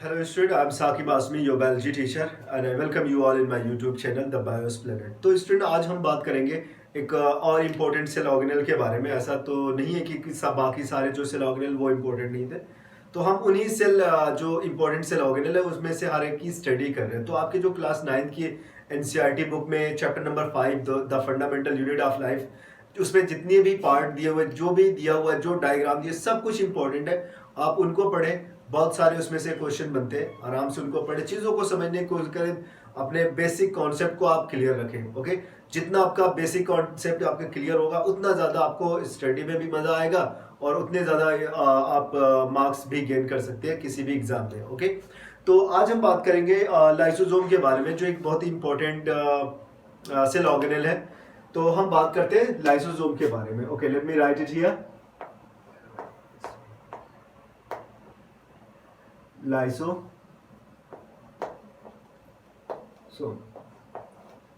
Hello student, I'm Saqib Asmi, your biology teacher and I welcome you all in my YouTube channel The Bios Planet। तो student आज हम बात करेंगे एक और इम्पोर्टेंट सेल ऑर्गेनेल के बारे में। ऐसा तो नहीं है कि सब बाकी सारे जो सेल ऑर्गेनेल वो इम्पोर्टेंट नहीं थे, तो हम उन्हीं सेल जो इम्पोर्टेंट सेल ऑर्गेनेल है उसमें से हर एक की स्टडी कर रहे हैं। तो आपके जो क्लास 9 की एनसीईआरटी बुक में chapter number 5 the fundamental unit of life, उसमें जितने भी पार्ट दिए हुए, जो भी दिया हुआ है, जो डायग्राम दिए, सब कुछ इंपॉर्टेंट है। आप उनको पढ़ें, बहुत सारे उसमें से क्वेश्चन बनते हैं, आराम से उनको पढ़े, चीज़ों को समझने की कोशिश करें, अपने बेसिक कॉन्सेप्ट को आप क्लियर रखें। ओके, जितना आपका बेसिक कॉन्सेप्ट आपका क्लियर होगा उतना ज़्यादा आपको स्टडी में भी मज़ा आएगा और उतने ज़्यादा आप मार्क्स भी गेन कर सकते हैं किसी भी एग्जाम में। ओके, तो आज हम बात करेंगे लाइसोसोम के बारे में, जो एक बहुत ही इंपॉर्टेंट सेल ऑर्गेनेल है। तो हम बात करते हैं लाइसोसोम के बारे में। Okay, let me right it here. Lysosome,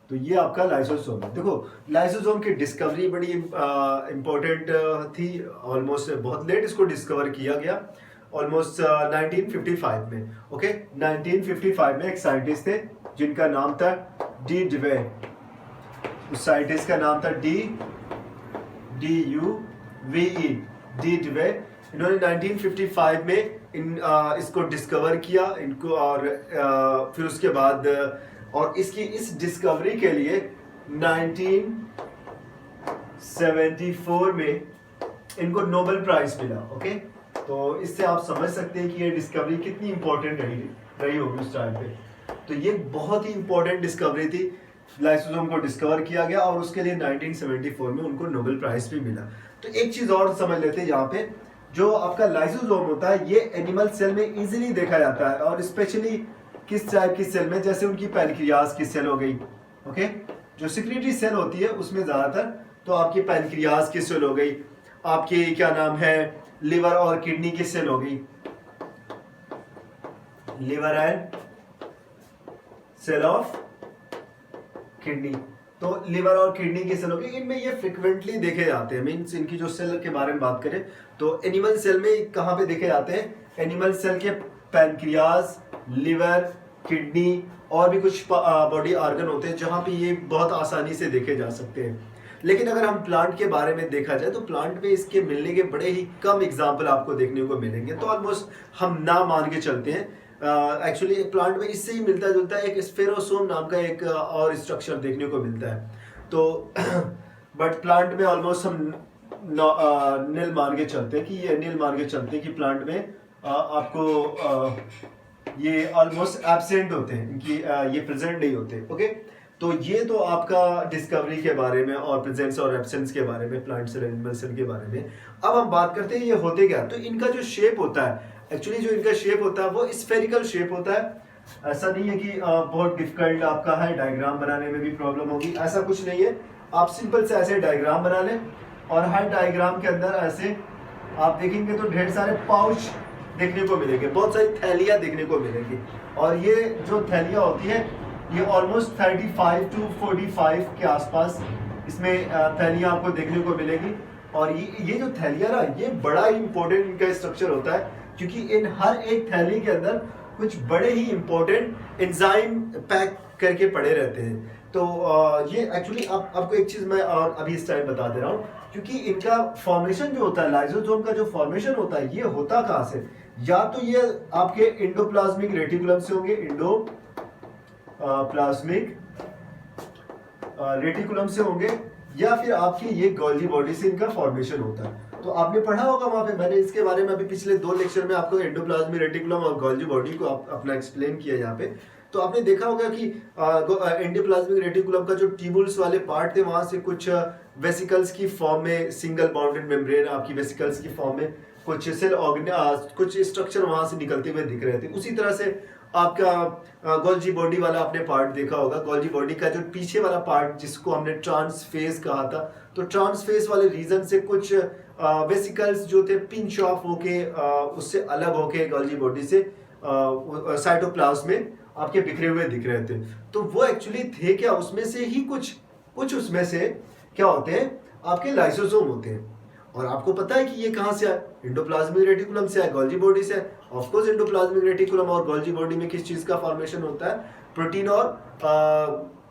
तो ये आपका लाइसोसोम है। देखो, लाइसोसोम की डिस्कवरी बड़ी इंपॉर्टेंट थी। ऑलमोस्ट बहुत लेट इसको डिस्कवर किया गया, ऑलमोस्ट 1955 में। ओके, 1955 में एक साइंटिस्ट थे जिनका नाम था डी डिवे। उस साइंटिस्ट का नाम था DUVE, डी डिवे। इन्होंने 1955 में इसको डिस्कवर किया इनको, और फिर उसके बाद और इसकी इस डिस्कवरी के लिए 1974 में इनको नोबेल प्राइज मिला। ओके, तो इससे आप समझ सकते हैं कि ये डिस्कवरी कितनी इंपॉर्टेंट रही होगी उस टाइम पे। तो ये बहुत ही इंपॉर्टेंट डिस्कवरी थी, लाइसोसोम को डिस्कवर किया गया और उसके लिए 1974 में उनको नोबेल प्राइज भी मिला। तो एक चीज और समझ लेते हैं यहाँ पे, जो आपका लाइसोसोम होता है ये एनिमल सेल में इजीली देखा जाता है, और स्पेशली किस टाइप की सेल में, जैसे उनकी पैनक्रियाज की सेल हो गई। ओके, जो सिक्रीटरी सेल होती है उसमें ज्यादातर, तो आपकी पैनक्रियाज की सेल हो गई, आपकी क्या नाम है लिवर और किडनी की सेल हो गई, liver and cell of kidney. तो लिवर और किडनी की सेल हो गई, इनमें ये फ्रिक्वेंटली देखे जाते हैं। मीन्स इनकी जो सेल के बारे में बात करें तो एनिमल सेल में कहाँ पे देखे जाते हैं, एनिमल सेल के पैनक्रियाज, लिवर, किडनी और भी कुछ बॉडी ऑर्गन होते हैं जहाँ पे ये बहुत आसानी से देखे जा सकते हैं। लेकिन अगर हम प्लांट के बारे में देखा जाए तो प्लांट में इसके मिलने के बड़े ही कम एग्जाम्पल आपको देखने को मिलेंगे। तो ऑलमोस्ट हम ना मान के चलते हैं, एक्चुअली एक प्लांट में इससे ही मिलता जुलता है, एक स्फेरोसोम नाम का एक और स्ट्रक्चर देखने को मिलता है। तो बट प्लांट में ऑलमोस्ट हम नील मान के चलते हैं कि ये नील मान के चलते हैं कि प्लांट में आपको ये ऑलमोस्ट एब्सेंट होते हैं, इनकी ये प्रेजेंट नहीं होते। ओके, तो ये तो आपका डिस्कवरी के बारे में और प्रेजेंस और एब्सेंस के बारे में, प्लांट सेल एनिमल सेल के बारे में। अब हम बात करते हैं ये होते क्या। तो इनका जो शेप होता है, एक्चुअली जो इनका शेप होता है वो स्फेरिकल शेप होता है। ऐसा नहीं है कि बहुत डिफिकल्ट आपका है, डायग्राम बनाने में भी प्रॉब्लम होगी, ऐसा कुछ नहीं है। आप सिंपल से ऐसे डायग्राम बना लें और हर डायग्राम के अंदर ऐसे आप देखेंगे तो ढेर सारे पाउच देखने को मिलेंगे, बहुत सारी थैलियां देखने को मिलेंगी। और ये जो थैलियां होती है ये ऑलमोस्ट 35 to 45 के आसपास इसमें थैलियां आपको देखने को मिलेगी। और ये जो थैलियां ना, ये बड़ा ही इंपॉर्टेंट इनका स्ट्रक्चर होता है, क्योंकि इन हर एक थैली के अंदर कुछ बड़े ही इंपॉर्टेंट एंजाइम पैक करके पड़े रहते हैं। तो ये एक्चुअली आपको एक चीज मैं और अभी इस टाइम बता दे रहा हूँ, क्योंकि इनका फॉर्मेशन जो होता है, लाइसोसोम का जो फॉर्मेशन होता है, ये होता कहाँ से, या तो ये आपके इंडोप्लाज्मिक रेटिकुलम से होंगे, इंडोप्लाज्मिक रेटिकुलम से होंगे, या फिर आपकी ये गोल्जी बॉडी से इनका फॉर्मेशन होता है। तो आपने पढ़ा होगा वहां पे, मैंने इसके बारे में अभी पिछले 2 लेक्चर में आपको एंडोप्लाज्मिक रेटिकुलम और गोल्जी बॉडी को अपना एक्सप्लेन किया यहाँ पे। तो आपने देखा होगा कि एंडोप्लाज्मिक रेटिकुलम का जो ट्यूबुल्स वाले पार्ट थे, वहां से कुछ वेसिकल्स की फॉर्म में, सिंगल बाउंडेड मेम्ब्रेन आपकी वेसिकल्स की फॉर्म में कुछ सेल कुछ स्ट्रक्चर वहां से निकलते हुए दिख रहे थे। उसी तरह से आपका गोल्जी बॉडी वाला आपने पार्ट देखा होगा, गोल्जी बॉडी का जो पीछे वाला पार्ट जिसको हमने ट्रांसफेस कहा था, तो ट्रांसफेस वाले रीजन से कुछ वेसिकल्स जो थे पिंच ऑफ होके उससे अलग होके गोल्जी बॉडी से साइटोप्लाज्म में आपके बिखरे हुए दिख रहे थे। तो वो एक्चुअली थे क्या, उसमें से ही कुछ उसमें से क्या होते हैं, आपके लाइसोसोम होते हैं। और आपको पता है कि ये कहाँ से आए, एंडोप्लाज्मिक रेटिकुलम से आए, गोल्जी बॉडी से। ऑफ कोर्स एंडोप्लाज्मिक रेटिकुलम और गोल्जी बॉडी में किस चीज का फॉर्मेशन होता है, प्रोटीन और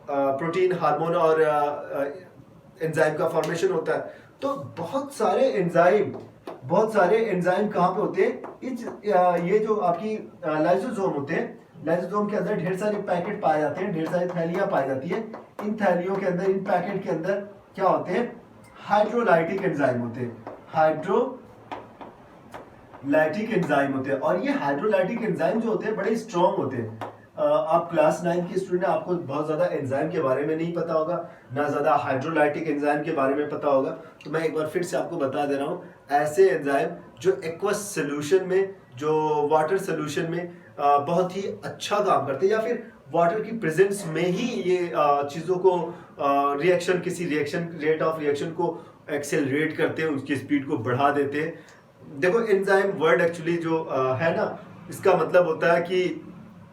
प्रोटीन, हार्मोन और एंजाइम का फॉर्मेशन होता है। तो बहुत सारे एंजाइम कहाँ पे होते हैं, ये जो आपकी लाइसोसोम होते हैं, लाइसोसोम के अंदर ढेर सारे पैकेट पाए जाते हैं, ढेर सारी थैलियां पाई जाती है। इन थैलियों के अंदर, इन पैकेट के अंदर क्या होते हैं, हाइड्रोलाइटिक एंजाइम होते हैं, हाइड्रोलाइटिक एंजाइम होते हैं। और ये हाइड्रोलाइटिक एंजाइम जो होते हैं बड़े स्ट्रॉन्ग होते हैं। आप क्लास 9 के स्टूडेंट हैं, आपको बहुत ज्यादा एंजाइम के बारे में नहीं पता होगा, ना ज्यादा हाइड्रोलाइटिक एंजाइम के बारे में पता होगा। तो मैं एक बार फिर से आपको बता दे रहा हूँ, ऐसे एंजाइम जो एक्वस सोल्यूशन में, जो वाटर सोल्यूशन में बहुत ही अच्छा काम करते हैं, या फिर वाटर की प्रेजेंस में ही ये चीज़ों को रिएक्शन, किसी रिएक्शन, रेट ऑफ रिएक्शन को एक्सेलरेट करते हैं, उसकी स्पीड को बढ़ा देते हैं। देखो एंजाइम वर्ड एक्चुअली जो है ना, इसका मतलब होता है कि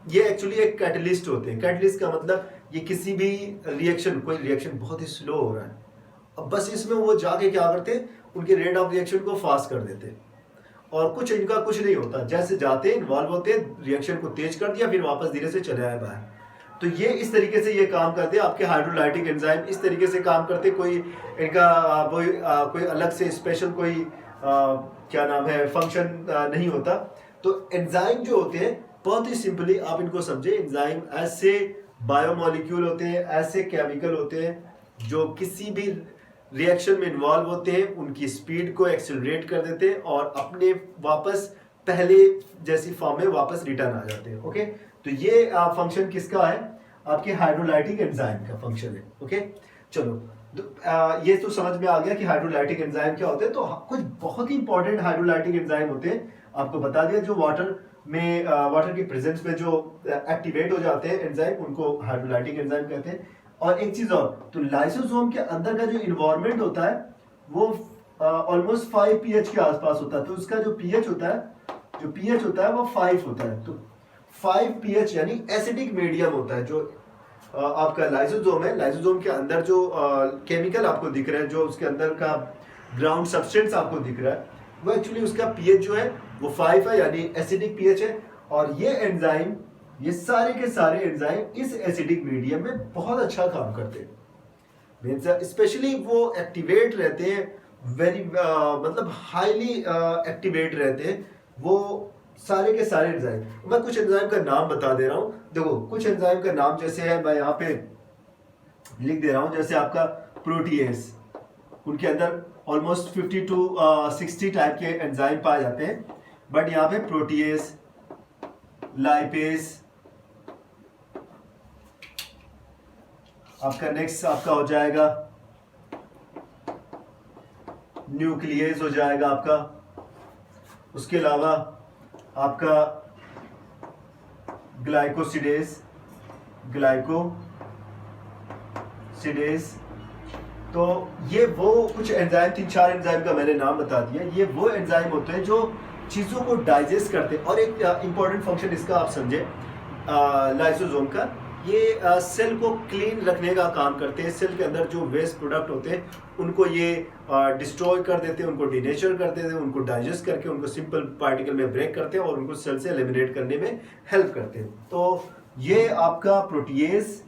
ये एक्चुअली एक कैटलिस्ट होते हैं। कैटलिस्ट का मतलब ये किसी भी रिएक्शन, कोई रिएक्शन बहुत ही स्लो हो रहा है, अब बस इसमें वो जाके क्या करते हैं, उनके रेट ऑफ रिएक्शन को फास्ट कर देते हैं। और कुछ इनका कुछ नहीं होता, जैसे जाते हैं, इन्वॉल्व होते हैं, रिएक्शन को तेज कर दिया, फिर वापस धीरे से चले आए बाहर। तो ये इस तरीके से ये काम करते हैं। आपके हाइड्रोलाइटिक एंजाइम इस तरीके से काम करते हैं। कोई इनका कोई अलग से स्पेशल कोई क्या नाम है फंक्शन नहीं होता। तो एंजाइम जो होते हैं बहुत ही सिंपली आप इनको समझे, एंजाइम ऐसे बायोमोलिक्यूल होते हैं, ऐसे केमिकल होते हैं जो किसी भी रिएक्शन में इन्वॉल्व होते हैं, उनकी स्पीड को एक्सेलरेट कर देते हैं और अपने वापस पहले जैसी फॉर्म में वापस रिटर्न आ जाते हैं। ओके, तो ये फंक्शन किसका है, आपके हाइड्रोलाइटिक एंजाइम का फंक्शन है। ओके, चलो ये तो समझ में आ गया कि हाइड्रोलाइटिक एंजाइम क्या होते हैं। तो कुछ बहुत ही इंपॉर्टेंट हाइड्रोलाइटिक एंजाइम होते हैं, आपको बता दिया, जो वाटर में वाटर की प्रेजेंस में जो एक्टिवेट हो जाते हैं एंजाइम, उनको हाइड्रोलाइटिक एंजाइम कहते हैं। और एक चीज और, तो लाइसोसोम के अंदर का जो इन्वायरमेंट होता है वो ऑलमोस्ट 5 pH के आसपास होता है। तो उसका जो pH होता है वो 5 होता है। तो 5 pH यानी एसिडिक मीडियम होता है। जो आपका लाइसोसोम है, लाइसोसोम के अंदर जो केमिकल आपको दिख रहा है, जो उसके अंदर का ग्राउंड सब्सटेंस आपको दिख रहा है, वो एक्चुअली उसका pH जो है वो 5 है, यानी एसिडिक pH है। और ये एंजाइम, ये सारे के सारे एंजाइम इस एसिडिक मीडियम में बहुत अच्छा काम करते हैं। स्पेशली वो एक्टिवेट रहते हैं, वेरी मतलब हाईली एक्टिवेट रहते हैं वो सारे के सारे एंजाइम। मैं कुछ एंजाइम का नाम बता दे रहा हूं। देखो कुछ एंजाइम का नाम जैसे है, मैं यहाँ पे लिख दे रहा हूं, जैसे आपका प्रोटीएज, उनके अंदर ऑलमोस्ट 50 to 60 टाइप के एंजाइम पाए जाते हैं। बट यहाँ पे प्रोटीएज, लाइपेज, आपका नेक्स्ट आपका हो जाएगा न्यूक्लियस हो जाएगा आपका। उसके अलावा आपका ग्लाइकोसिडेज, तो ये वो कुछ एंजाइम, 3-4 एंजाइम का मैंने नाम बता दिया। ये वो एंजाइम होते हैं जो चीज़ों को डाइजेस्ट करते हैं। और एक इंपॉर्टेंट फंक्शन इसका आप समझे, लाइसोसोम का, ये सेल को क्लीन रखने का काम करते हैं। सेल के अंदर जो वेस्ट प्रोडक्ट होते हैं उनको ये डिस्ट्रॉय कर देते हैं, उनको डिनेचर कर देते हैं, उनको डाइजेस्ट करके उनको सिंपल पार्टिकल में ब्रेक करते हैं और उनको सेल से एलिमिनेट करने में हेल्प करते हैं। तो ये आपका प्रोटीएज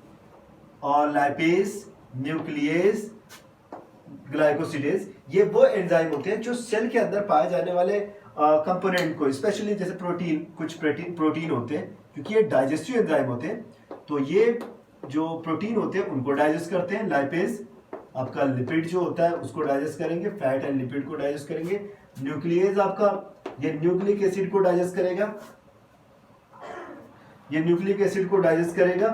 और लाइपेज, न्यूक्लियस, ग्लाइकोसिडेज, ये वो एंजाइम होते हैं जो सेल के अंदर पाए जाने वाले कंपोनेंट को, स्पेशली जैसे प्रोटीन, कुछ प्रोटीन होते हैं, क्योंकि ये डाइजेस्टिव एंजाइम होते हैं, तो ये जो प्रोटीन होते हैं उनको डाइजेस्ट करते हैं। लाइपेज आपका लिपिड जो होता है उसको डाइजेस्ट करेंगे, फैट एंड लिपिड को डाइजेस्ट करेंगे। न्यूक्लियस आपका ये न्यूक्लिक एसिड को डाइजेस्ट करेगा, ये न्यूक्लिक एसिड को डाइजेस्ट करेगा,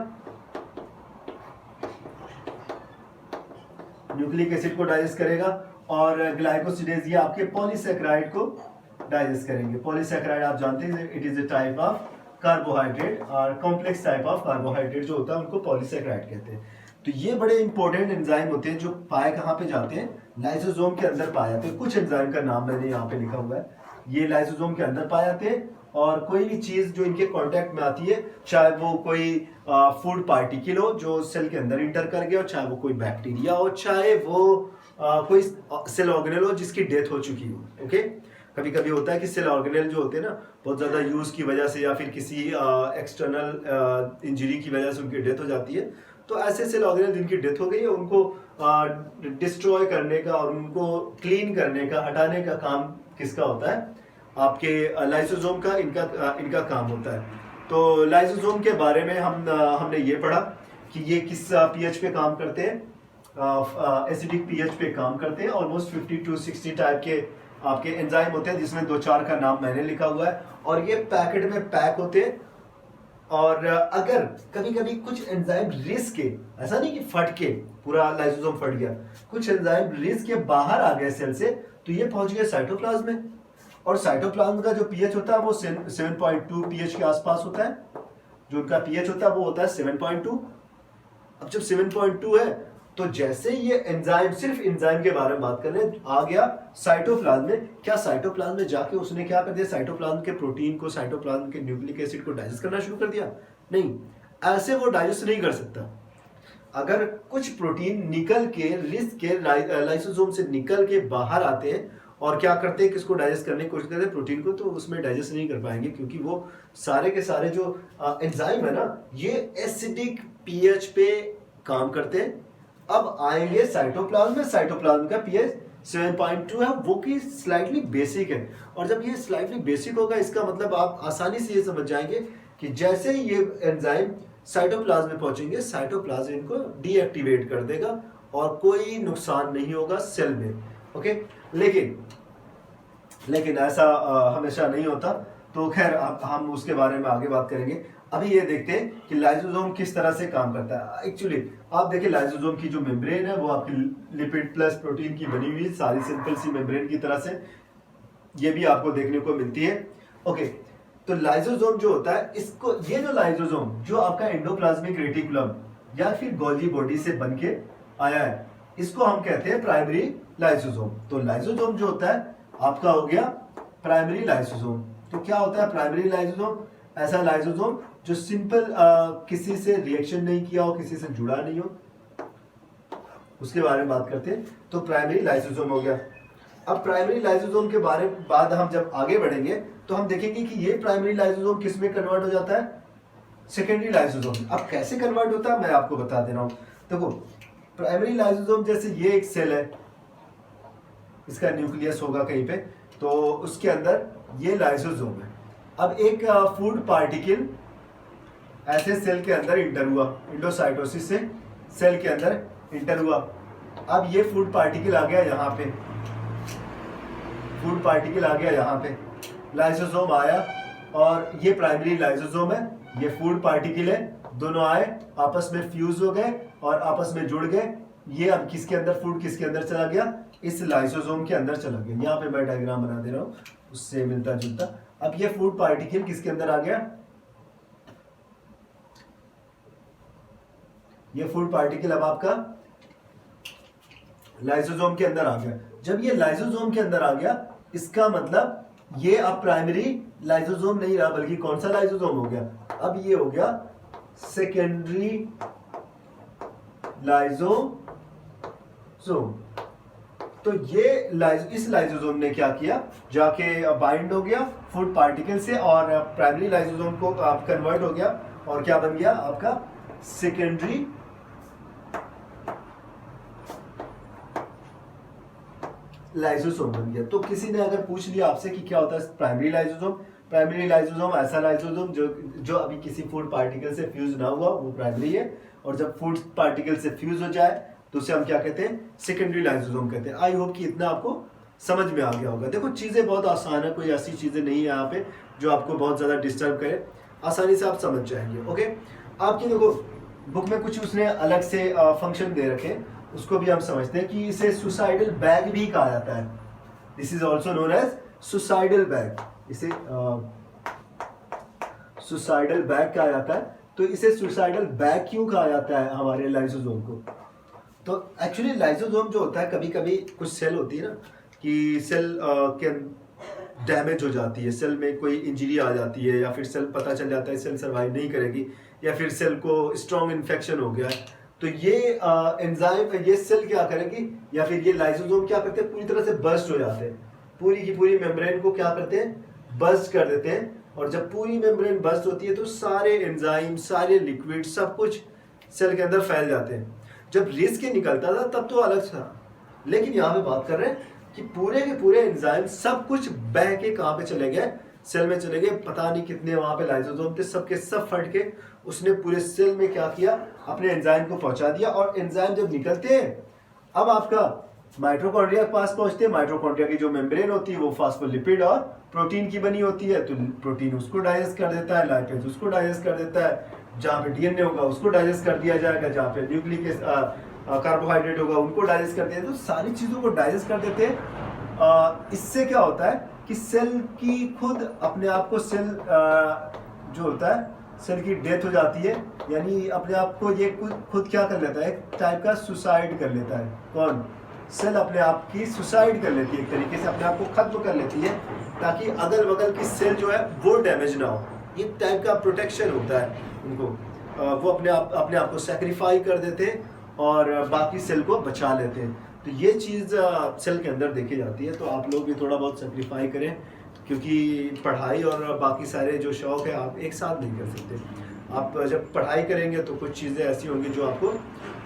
न्यूक्लिक एसिड को डाइजेस्ट करेगा। और ग्लाइकोसिडेज ये आपके पॉलीसैकेराइड को डाइजेस्ट करेंगे। पॉलीसैकेराइड आप जानते हैं it is a type of carbohydrate, और कॉम्प्लेक्स टाइप ऑफ कार्बोहाइड्रेट जो होता है उनको पॉलीसैकेराइड कहते हैं। तो ये बड़े इंपॉर्टेंट एंजाइम होते हैं जो पाए कहाँ पे जाते हैं, लाइसोसोम के अंदर पाए जाते हैं। कुछ एंजाइम का नाम मैंने यहाँ पे लिखा हुआ है, ये लाइसोसोम के अंदर पाए जाते हैं। और कोई भी चीज जो इनके कांटेक्ट में आती है, चाहे वो कोई फूड पार्टिकल हो जो सेल के अंदर इंटर कर गया हो, चाहे वो कोई बैक्टीरिया हो, चाहे वो कोई सेल ऑर्गेनेल हो जिसकी डेथ हो चुकी हो। ओके, कभी कभी होता है कि सेल ऑर्गेनेल जो होते हैं ना बहुत ज़्यादा यूज़ की वजह से या फिर किसी एक्सटर्नल इंजरी की वजह से उनकी डेथ हो जाती है। तो ऐसे सेल ऑर्गेनेल जिनकी डेथ हो गई है उनको डिस्ट्रॉय करने का और उनको क्लीन करने का, हटाने का काम किसका होता है? आपके लाइसोसोम का, इनका काम होता है। तो लाइसोसोम के बारे में हमने ये पढ़ा कि ये किस पीएच पे काम करते हैं, एसिडिक पीएच पे काम करते हैं। ऑलमोस्ट 50 to 60 टाइप के आपके एंजाइम होते हैं जिसमें 2-4 का नाम मैंने लिखा हुआ है और ये पैकेट में पैक होते हैं। और अगर कभी कभी कुछ एंजाइम रिस्क के, ऐसा नहीं कि फट के पूरा लाइसोसोम फट गया, कुछ एंजाइम रिस्क के बाहर आ गए सेल से तो ये पहुंच गए साइटोप्लाज्म में। और साइटोप्लाज्म का जो पीएच होता है वो 7.2 पीएच के आसपास होता है। जो उनका पीएच होता है वो होता है 7.2। अब जब 7.2 है तो जैसे ये एंजाइम, सिर्फ एंजाइम के बारे में बात कर रहे हैं, आ गया साइटोप्लाज्म में। क्या साइटोप्लाज्म में जाके उसने क्या कर दिया? साइटोप्लाज्म के प्रोटीन को, साइटोप्लाज्म के न्यूक्लिक एसिड को डाइजेस्ट करना शुरू कर दिया? नहीं, ऐसे वो डाइजेस्ट नहीं कर सकता। अगर कुछ प्रोटीन निकल के, रिस्क के लाइसोसोम से निकल के बाहर आते हैं और क्या करते हैं, किसको डाइजेस्ट करने की कोशिश करते हैं? प्रोटीन को, तो उसमें डाइजेस्ट नहीं कर पाएंगे क्योंकि वो सारे के सारे जो एंजाइम है ना ये एसिडिक पीएच पे काम करते हैं। अब आएंगे साइटोप्लाज्म में, साइटोप्लाज्म का पीएच 7.2 है, वो कि स्लाइटली बेसिक है। और जब ये स्लाइटली बेसिक होगा इसका मतलब आप आसानी से ये समझ जाएंगे कि जैसे ही ये एंजाइम साइटोप्लाज्म में पहुंचेंगे, साइटोप्लाज्म इनको डीएक्टिवेट कर देगा और कोई नुकसान नहीं होगा सेल में। ओके, लेकिन ऐसा हमेशा नहीं होता। तो खैर हम उसके बारे में आगे बात करेंगे। अभी ये देखते हैं कि लाइसोसोम किस तरह से काम करता है। एक्चुअली आप देखिए लाइसोसोम की जो मेम्ब्रेन है वो आपकी लिपिड प्लस प्रोटीन की बनी हुई सारी सिंपल सी मेम्ब्रेन की तरह से ये भी आपको देखने को मिलती है। ओके, तो लाइसोसोम जो होता है, इसको, ये जो लाइसोसोम जो आपका एंडोप्लाज्मिक रेटिकुलम या फिर गोल्गी बॉडी से बन के आया है, इसको हम कहते हैं प्राइमरी लाइसोसोम। तो लाइसोसोम जो होता है आपका हो गया प्राइमरी लाइसोसोम। तो क्या होता है प्राइमरी लाइसोसोम? ऐसा लाइसोसोम जो सिंपल किसी से रिएक्शन नहीं किया हो, किसी से जुड़ा नहीं हो, उसके बारे में बात करते हैं। तो प्राइमरी लाइसोसोम हो गया। अब प्राइमरी लाइसोसोम के बारे में बाद हम जब आगे बढ़ेंगे तो हम देखेंगे कि ये प्राइमरी लाइसोसोम किस में कन्वर्ट हो जाता है? Secondary lysosome. अब कैसे कन्वर्ट होता है मैं आपको बता दे रहा हूं। देखो प्राइमरी लाइसोसोम, जैसे ये एक सेल है, इसका न्यूक्लियस होगा कहीं पे, तो उसके अंदर ये लाइसोसोम है। अब एक फूड पार्टिकल ऐसे सेल के अंदर इंटर हुआ, इंडोसाइटोसिस से सेल के अंदर इंटर हुआ। अब ये फूड पार्टिकल आ गया यहाँ पे, फूड पार्टिकल आ गया यहाँ पे, लाइसोसोम आया और ये प्राइमरी लाइसोसोम है, ये फूड पार्टिकल है, दोनों आए आपस में फ्यूज हो गए और आपस में जुड़ गए। ये अब किसके अंदर, फूड किसके अंदर चला गया? इस लाइसोसोम के अंदर चला गया। यहाँ पे मैं डायग्राम बना दे रहा हूँ उससे मिलता जुलता। अब ये फूड पार्टिकल किसके अंदर आ गया? ये फूड पार्टिकल अब आपका लाइसोसोम के अंदर आ गया। जब ये लाइसोसोम के अंदर आ गया इसका मतलब ये अब प्राइमरी लाइसोसोम नहीं रहा, बल्कि कौन सा लाइसोसोम हो गया? अब ये हो गया सेकेंडरी लाइसोसोम। तो ये इस लाइसोसोम ने क्या किया, जाके बाइंड हो गया फूड पार्टिकल से और प्राइमरी लाइसोसोम को आप कन्वर्ट हो गया और क्या बन गया आपका? सेकेंडरी लाइसोसोम बन गया। तो किसी ने अगर पूछ लिया आपसे कि क्या होता है प्राइमरी लाइसोसोम, प्राइमरी लाइसोसोम ऐसा लाइसोसोम जो अभी किसी फूड पार्टिकल से फ्यूज ना हुआ, वो प्राइमरी है। और जब फूड पार्टिकल से फ्यूज हो जाए तो उसे हम क्या कहते हैं? सेकेंडरी लाइसोसोम कहते हैं। आई होप कि इतना आपको समझ में आ गया होगा। देखो चीजें बहुत आसान है, कोई ऐसी चीजें नहीं है यहाँ पे जो आपको बहुत ज्यादा डिस्टर्ब करे, आसानी से आप समझ जाएंगे। ओके, आपकी देखो बुक में कुछ उसने अलग से फंक्शन दे रखे, उसको भी हम समझते हैं कि इसे सुसाइडल बैग भी कहा जाता है। This is also known as suicidal bag. इसे सुसाइडल बैग कहा जाता है। तो इसे सुसाइडल बैग क्यों कहा जाता है हमारे लाइसोसोम को? तो एक्चुअली लाइसोसोम जो होता है, कभी कभी कुछ सेल होती है ना कि सेल के डैमेज हो जाती है, सेल में कोई इंजरी आ जाती है, या फिर सेल पता चल जाता है सेल सर्वाइव नहीं करेगी, या फिर सेल को स्ट्रॉन्ग इन्फेक्शन हो गया है, तो ये एंजाइम ये सेल क्या करेगी या फिर ये लाइसोसोम क्या करते हैं, पूरी तरह से बर्स्ट हो जाते हैं, पूरी की पूरी मेम्ब्रेन को क्या करते हैं, बर्स्ट कर देते हैं। और जब पूरी मेम्ब्रेन बर्स्ट होती है तो सारे एंजाइम, सारे लिक्विड, सब कुछ सेल के अंदर फैल जाते हैं। जब रिस्क निकलता था तब तो अलग था, लेकिन यहाँ पे बात कर रहे हैं कि पूरे के पूरे एंजाइम सब कुछ बह के कहाँ पे चले गए, सेल में चले गए। पता नहीं कितने वहां पे लाइसोसोम थे, सबके सब फट के उसने पूरे सेल में क्या किया, अपने एंजाइम को पहुंचा दिया। और एंजाइम जब निकलते हैं अब आपका माइटोकॉन्ड्रिया के पास पहुंचते हैं। माइटोकॉन्ड्रिया की जो मेम्ब्रेन होती है वो फास्फोलिपिड और प्रोटीन की बनी होती है, तो प्रोटीन उसको डाइजेस्ट कर देता है, लाइपेज उसको डाइजेस्ट कर देता है, जहाँ पे डीएनए होगा उसको डाइजेस्ट कर दिया जाएगा, जहाँ पे न्यूक्लिक कार्बोहाइड्रेट होगा उनको डाइजेस्ट करते हैं। तो सारी चीज़ों को डाइजेस्ट कर देते हैं। इससे क्या होता है कि सेल की खुद अपने आप को सेल जो होता है सेल की डेथ हो जाती है, यानी अपने आप को ये खुद क्या कर लेता है, एक टाइप का सुसाइड कर लेता है। कौन? सेल अपने आप की सुसाइड कर लेती है, एक तरीके से अपने आप को खत्म कर लेती है, ताकि अगल बगल की सेल जो है वो डैमेज ना हो। ये टाइप का प्रोटेक्शन होता है उनको। वो अपने आप को सेक्रीफाई कर देते हैं और बाकी सेल को बचा लेते हैं। तो ये चीज़ सेल के अंदर देखी जाती है। तो आप लोग भी थोड़ा बहुत सेक्रीफाई करें, क्योंकि पढ़ाई और बाकी सारे जो शौक है आप एक साथ नहीं कर सकते। आप जब पढ़ाई करेंगे तो कुछ चीज़ें ऐसी होंगी जो आपको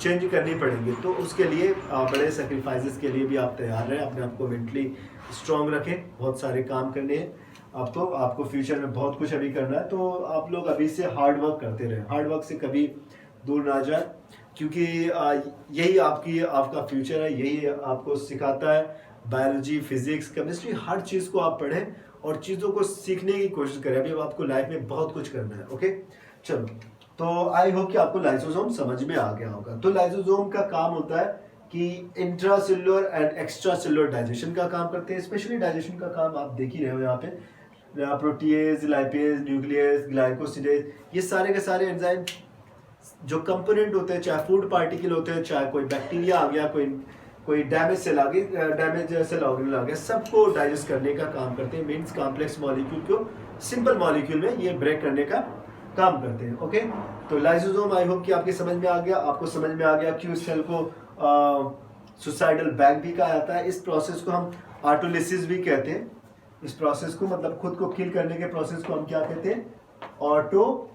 चेंज करनी पड़ेंगी, तो उसके लिए बड़े सेक्रीफाइसेस के लिए भी आप तैयार रहें, अपने आप को मेंटली स्ट्रॉन्ग रखें। बहुत सारे काम करने हैं आपको फ्यूचर में बहुत कुछ अभी करना है, तो आप लोग अभी से हार्ड वर्क करते रहें, हार्ड वर्क से कभी दूर ना जाए, क्योंकि यही आपका फ्यूचर है, यही आपको सिखाता है। बायोलॉजी, फिजिक्स, केमिस्ट्री, हर चीज़ को आप पढ़ें और चीज़ों को सीखने की कोशिश करें। अभी आपको लाइफ में बहुत कुछ करना है। ओके, चलो, तो आई होप कि आपको लाइसोसोम समझ में आ गया होगा। तो लाइसोसोम का काम होता है कि intracellular and extra cellular digestion का काम करते हैं। स्पेशली डाइजेशन का काम आप देख ही रहे हो यहाँ पे, प्रोटीएज, लाइपेज, न्यूक्लियस, ग्लाइकोसिडेज, ये सारे के सारे एंजाइम जो कंपोनेंट होते हैं, चाहे फूड पार्टिकल होते हैं, चाहे कोई बैक्टीरिया आ गया, कोई डैमेज सेल आ गई, डैमेज सेल ऑर्गेनल आ गया, सबको डाइजेस्ट करने का काम करते हैं। मीन्स कॉम्प्लेक्स मॉलिक्यूल को सिंपल मॉलिक्यूल में ये ब्रेक करने का काम करते हैं। ओके, तो लाइसोसोम आई होप कि आपके समझ में आ गया। आपको समझ में आ गया कि उस सेल को सुसाइडल बैग भी कहा जाता है। इस प्रोसेस को हम ऑटोलिसिस भी कहते हैं। इस प्रोसेस को मतलब खुद को किल करने के प्रोसेस को हम क्या कहते हैं, ऑटोलिसिस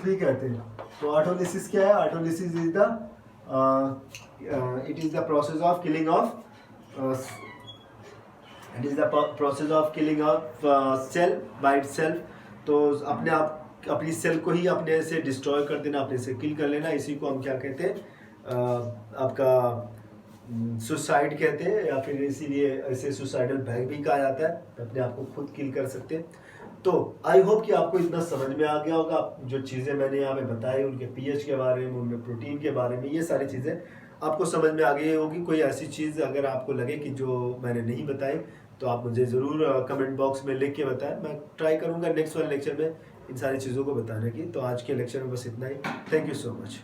भी कहते हैं। तो ऑटोलिसिस क्या है? Autolysis is the it is the process of killing of cell by itself। तो अपनी सेल को ही अपने से डिस्ट्रॉय कर देना, अपने से किल कर लेना, इसी को हम क्या कहते हैं, आपका सुसाइड कहते हैं, या फिर इसीलिए इसे सुसाइडल बैग भी कहा जाता है। अपने आप को खुद किल कर सकते हैं। तो आई होप कि आपको इतना समझ में आ गया होगा। जो चीज़ें मैंने यहाँ पे बताई, उनके पीएच के बारे में, उनके प्रोटीन के बारे में, ये सारी चीज़ें आपको समझ में आ गई होगी। कोई ऐसी चीज़ अगर आपको लगे कि जो मैंने नहीं बताई, तो आप मुझे ज़रूर कमेंट बॉक्स में लिख के बताएं। मैं ट्राई करूँगा नेक्स्ट वाले लेक्चर में इन सारी चीज़ों को बताने की। तो आज के लेक्चर में बस इतना ही। Thank you so much.